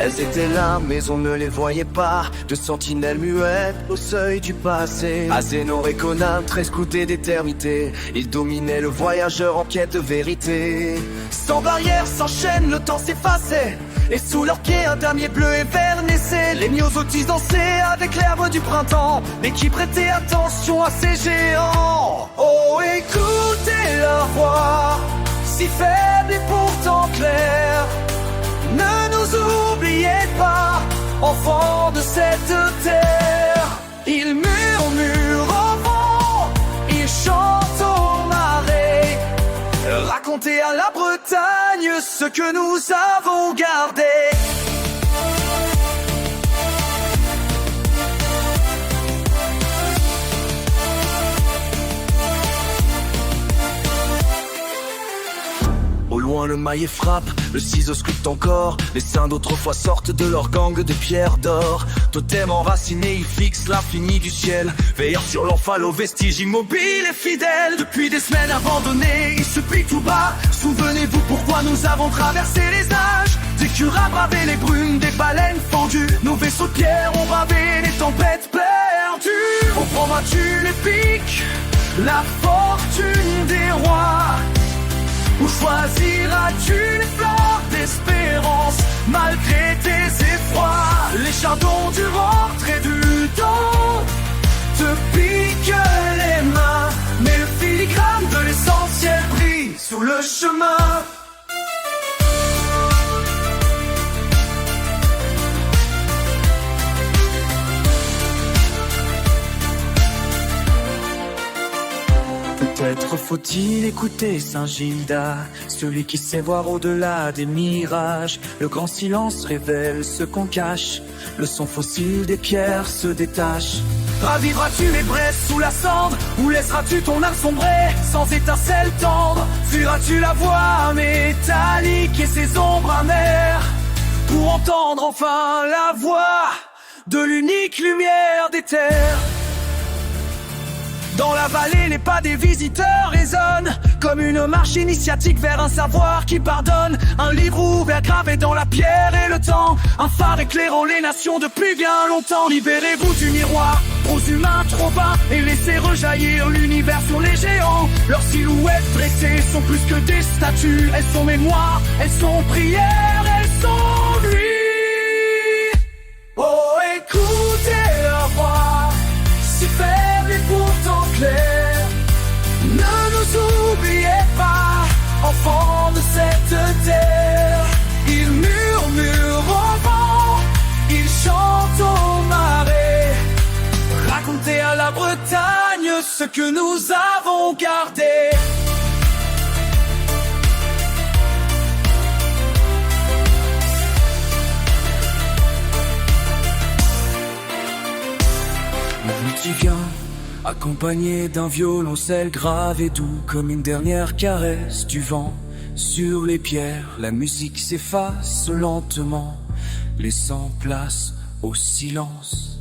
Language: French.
Elles étaient là mais on ne les voyait pas. De sentinelles muettes au seuil du passé. Azénor et Conan, 13 coudées d'éternité. Ils dominaient le voyageur en quête de vérité. Sans barrière, sans chaîne, le temps s'effaçait. Et sous leurs pieds un damier bleu et vert naissait. Les myosotis dansaient avec l'herbe du printemps, mais qui prêtait attention à ces géants. Oh, écoutez leur voix, si faible et pourtant claire. Ne nous oubliez pas, enfants de cette terre. Ils murmurent au vent, ils chantent aux marées. Racontez à la Bretagne ce que nous avons gardé. Au loin le maillet frappe, le ciseau sculpte encore. Les saints d'autrefois sortent de leur gang de pierres d'or. Totem enraciné, ils fixent l'infini du ciel, veillant sur l'enfant aux vestiges immobiles et fidèles. Depuis des semaines abandonnés, ils supplient tout bas. Souvenez-vous pourquoi nous avons traversé les âges. Des curas bravé les brumes, des baleines fendues. Nos vaisseaux de pierre ont bravé les tempêtes perdues. Comprendras-tu l'épique, la fortune des rois? Ou choisiras-tu les fleurs d'espérance malgré tes effrois? Les chardons du ventre et du dos te piquent les mains, mais le filigrane de l'essentiel brille sous le chemin. Peut-être faut-il écouter Saint-Gilda, celui qui sait voir au-delà des mirages. Le grand silence révèle ce qu'on cache, le son fossile des pierres se détache. Ravivras-tu les braises sous la cendre, ou laisseras-tu ton âme sombrer sans étincelle tendre? Fuiras-tu la voix métallique et ses ombres amères, pour entendre enfin la voix de l'unique lumière des terres? Dans la vallée, les pas des visiteurs résonnent comme une marche initiatique vers un savoir qui pardonne. Un livre ouvert gravé dans la pierre et le temps, un phare éclairant les nations depuis bien longtemps. Libérez-vous du miroir, aux humains trop bas, et laissez rejaillir l'univers sur les géants. Leurs silhouettes dressées sont plus que des statues. Elles sont mémoire, elles sont prières, elles sont nuit. Oh, écoutez leur voix, si faible et pourtant claire. Ne nous oubliez pas, enfants de cette terre. Ils murmurent au vent, ils chantent aux marées. Racontez à la Bretagne ce que nous avons gardé. Tu viens, accompagné d'un violoncelle grave et doux, comme une dernière caresse du vent. Sur les pierres, la musique s'efface lentement, laissant place au silence.